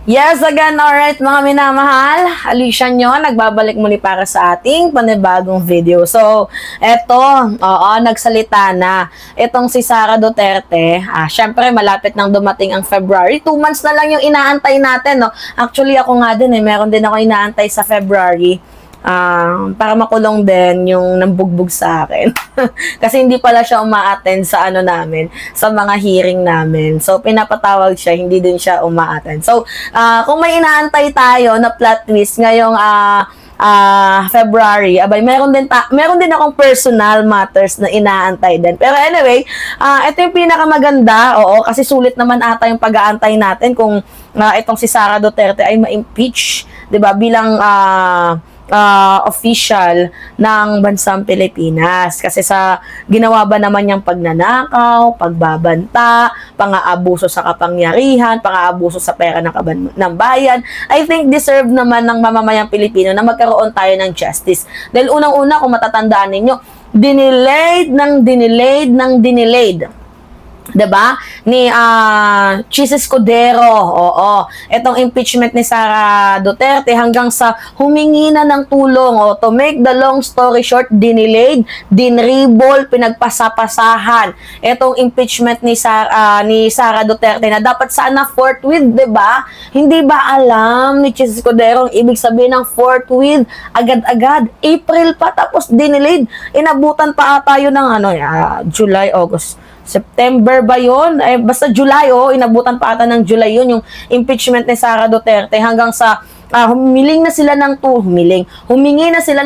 Yes, again, alright mga minamahal. Alicia nyo, nagbabalik muli para sa ating panibagong video. So, eto, nagsalita na. Itong si Sara Duterte, syempre malapit nang dumating ang February. 2 months na lang yung inaantay natin, no? Actually, ako nga din, meron din ako inaantay sa February. Para makulong din yung nambugbog sa akin. Kasi hindi pala siya uma-attend sa namin, sa mga hearing namin. So, pinapatawag siya, hindi din siya uma-attend. So, kung may inaantay tayo na plot twist ngayong February, abay, meron din akong personal matters na inaantay din. Pero anyway, ito yung pinakamaganda, kasi sulit naman ata yung pag-aantay natin kung itong si Sara Duterte ay ma-impeach, 'di ba, bilang official ng bansang Pilipinas. Kasi sa ginawa ba naman niyang pagnanakaw, pagbabanta, pang-aabuso sa kapangyarihan, pang-aabuso sa pera ng bayan, I think deserve naman ng mamamayang Pilipino na magkaroon tayo ng justice. Dahil unang-una, kung matatandaan ninyo, dinilayed. 'Diba? Ni Chis Escudero. Itong impeachment ni Sara Duterte hanggang sa humingi na ng tulong. To make the long story short, dinilayed, dinribol, pinagpasapasahan. Itong impeachment ni Sara Duterte na dapat sana forthwith, 'diba? Hindi ba alam ni Chis Escudero ang ibig sabihin ng forthwith? Agad-agad. April pa, tapos dinilayed. Inabutan pa ata yun ng July, August, September ba yun? Basta July, inabutan pa ata ng July yun, yung impeachment ni Sara Duterte hanggang sa humingi na sila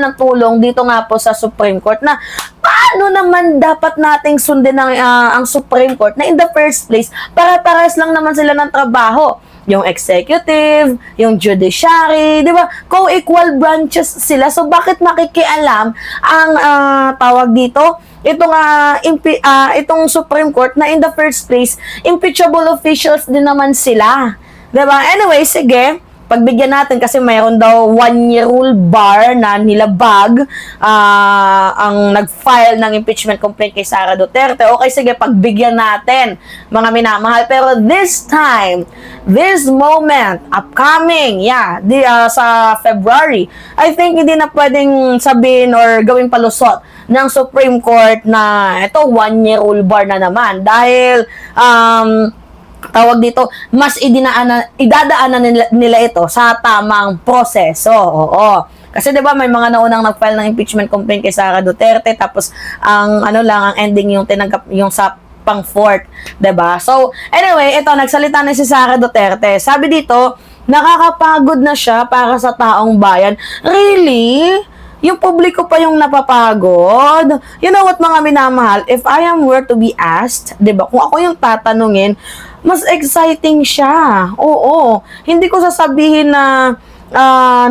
ng tulong dito nga po sa Supreme Court na paano naman dapat nating sundin ang Supreme Court na in the first place, para-paras lang naman sila ng trabaho. Yung executive, yung judiciary, di ba? Co-equal branches sila. So, bakit makikialam ang tawag dito? Itong Supreme Court na in the first place, impeachable officials din naman sila. Diba? Anyway, sige, pagbigyan natin kasi mayroon daw 1-year rule bar na nilabag ang nag-file ng impeachment complaint kay Sara Duterte. Okay, sige, pagbigyan natin, mga minamahal. Pero this time, this moment, upcoming, sa February, I think hindi na pwedeng sabihin or gawing palusot ng Supreme Court na ito 1-year rule bar na naman. Dahil, tawag dito, mas idadaanan nila ito sa tamang proseso. Kasi 'di ba may mga naunang nag-file ng impeachment complaint kay Sara Duterte, tapos ang ending yung tinanggap yung sa pang-fourth, 'di ba? So, anyway, ito nagsalita na si Sara Duterte. Sabi dito, nakakapagod na siya para sa taong bayan. Really? Yung publiko pa yung napapagod. You know what, mga minamahal, if I am were to be asked, 'di ba? Kung ako yung tatanungin, mas exciting siya. Oo. Hindi ko sasabihin na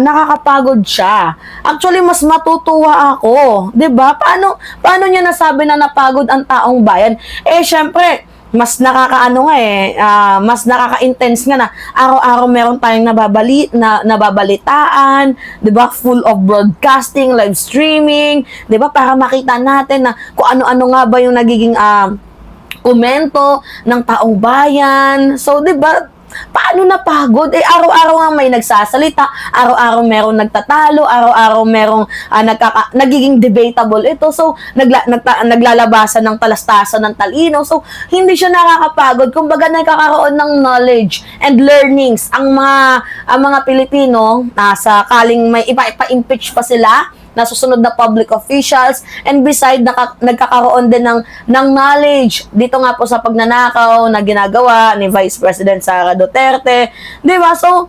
nakakapagod siya. Actually, mas matutuwa ako. 'Di ba? Paano niya nasabi na napagod ang taong bayan? Syempre, mas mas nakaka-intense nga na araw-araw meron tayong nababalitaan, 'di ba? Full of broadcasting, live streaming, 'di ba? Para makita natin na kung ano-ano nga ba yung nagiging komento ng taong bayan. So, 'di ba? Paano napagod? Araw-araw nga may nagsasalita, araw-araw merong nagtatalo, araw-araw merong nagiging debatable ito. So, naglalabasan ng talastasan ng talino. So, hindi siya nakakapagod. Kumbaga, nagkakaroon ng knowledge and learnings ang mga Pilipino sakaling may ipa-impeach pa sila na susunod na public officials, and beside nagkakaroon din ng knowledge dito nga po sa pagnanakaw na ginagawa ni Vice President Sara Duterte, di ba? So,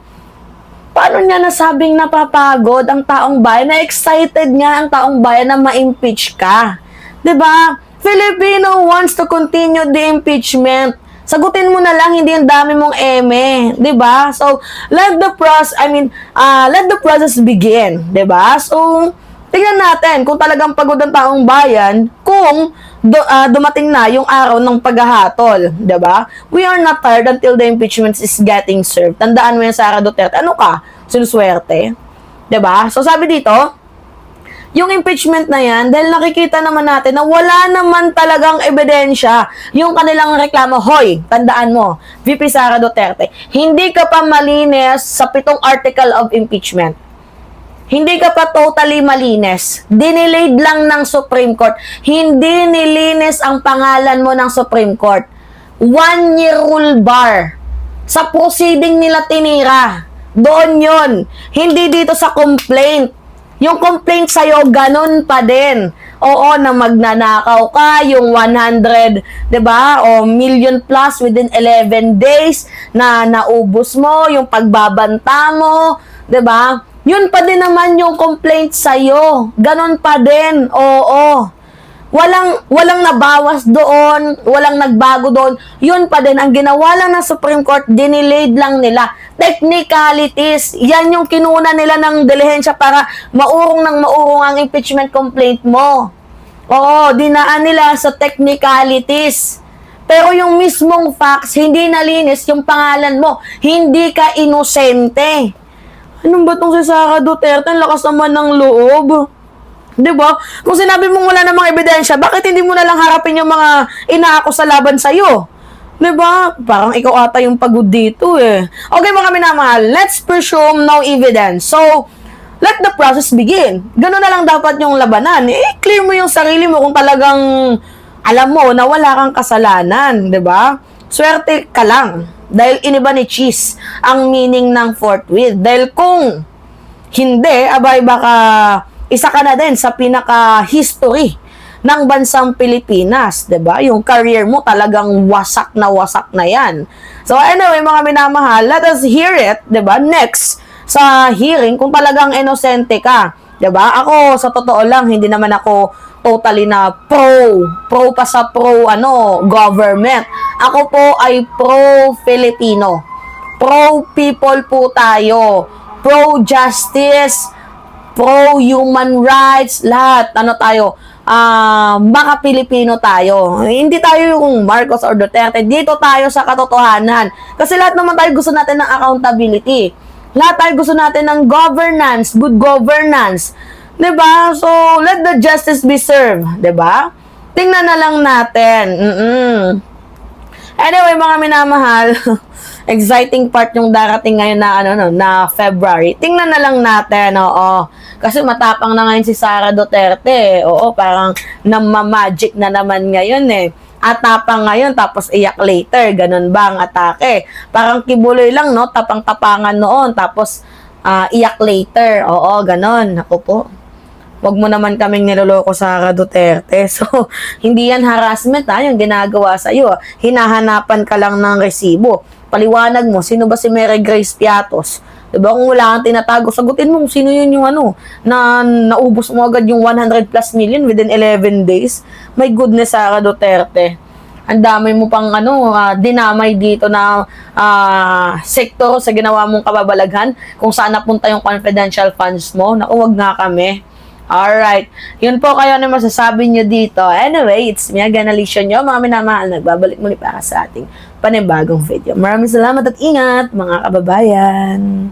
paano niya nasabing napapagod ang taong bayan, na excited nga ang taong bayan na ma-impeach ka, di ba? Filipino wants to continue the impeachment. Sagutin mo na lang, hindi ang dami mong eme, 'di ba? So, let the process begin, 'di ba? So, tingnan natin kung talagang pagod ang taong bayan kung dumating na yung araw ng paghahatol, 'di ba? We are not tired until the impeachment is getting served. Tandaan mo yan, Sara Duterte. Ano ka? Sinuswerte? 'Di ba? So, sabi dito, yung impeachment na yan, dahil nakikita naman natin na wala naman talagang ebidensya yung kanilang reklamo. Hoy, tandaan mo, VP Sara Duterte, hindi ka pa malinis sa 7 article of impeachment. Hindi ka pa totally malinis. Dinilayed lang ng Supreme Court. Hindi nilinis ang pangalan mo ng Supreme Court. 1-year rule bar. Sa proceeding nila tinira. Doon yon. Hindi dito sa complaint. Yung complaint sa'yo, ganun pa din. Oo, na magnanakaw ka, yung 100, 'di ba? O million plus within 11 days na naubos mo, yung pagbabanta mo, 'di ba? Yun pa din naman yung complaint sa'yo. Ganon pa din. Oo. Walang nabawas doon, walang nagbago doon. Yun pa din. Ang ginawa lang ng Supreme Court, dinilayed lang nila. Technicalities. Yan yung kinuna nila ng dilihensya para maurong ang impeachment complaint mo. Oo, dinaan nila sa technicalities. Pero yung mismong facts, hindi nalinis yung pangalan mo. Hindi ka inosente. Anong ba tong si Sara Duterte? Ang lakas naman ng loob. Diba? Kung sinabi mong wala namang ebidensya, bakit hindi mo na lang harapin yung mga inaako sa laban sa'yo? Diba? Parang ikaw ata yung pagod dito eh. Okay mga minamahal, let's presume no evidence. So, let the process begin. Ganun na lang dapat yung labanan. Clear mo yung sarili mo kung talagang alam mo na wala kang kasalanan. Diba? Swerte ka lang. Dahil iniba ni Cheese ang meaning ng forthwith. Dahil kung hindi, abay baka isa ka na din sa pinaka-history ng bansang Pilipinas. 'Di ba? Yung career mo talagang wasak na yan. So anyway, mga minamahal, let us hear it, 'di ba? Next, sa hearing, kung talagang inosente ka. 'Di ba? Ako, sa totoo lang, hindi naman ako totally na pro pa sa government. Ako po ay pro-Filipino. Pro-people po tayo. Pro-justice, pro-human rights, lahat. Tayo? Baka Pilipino tayo. Hindi tayo yung Marcos or Duterte. Dito tayo sa katotohanan. Kasi lahat naman tayo gusto natin ng accountability. Lahat tayo gusto natin ng governance, good governance. 'Di ba? So, let the justice be served, 'di ba? Tingnan na lang natin. Anyway, mga minamahal, exciting part yung darating ngayon na February. Tingnan na lang natin, oo. Kasi matapang na ngayon si Sara Duterte. Oo, parang namamagic na naman ngayon eh. At tapang ngayon, tapos iyak later. Ganun ba ang atake? Parang kibuloy lang, no? Tapang-tapangan noon, tapos iyak later. Oo, ganun. Ako po. Wag mo naman kaming niloloko Sara Duterte. So, hindi yan harassment yung ginagawa sa'yo. Hinahanapan ka lang ng resibo. Paliwanag mo, sino ba si Mary Grace Piatos? Diba? Kung wala kang tinatago, sagutin mo sino yun yung na naubos mo agad yung 100 plus million within 11 days. My goodness, Sara Duterte. Ang dami mo pang dinamay dito na sektor sa ginawa mong kababalaghan kung saan napunta yung confidential funds mo. Naku, wag nga kami. Alright. Yun po kayo na masasabi nyo dito. Anyway, it's me again, Alicia nyo. Mga minamahal, nagbabalik muli para sa ating panibagong video. Maraming salamat at ingat, mga kababayan.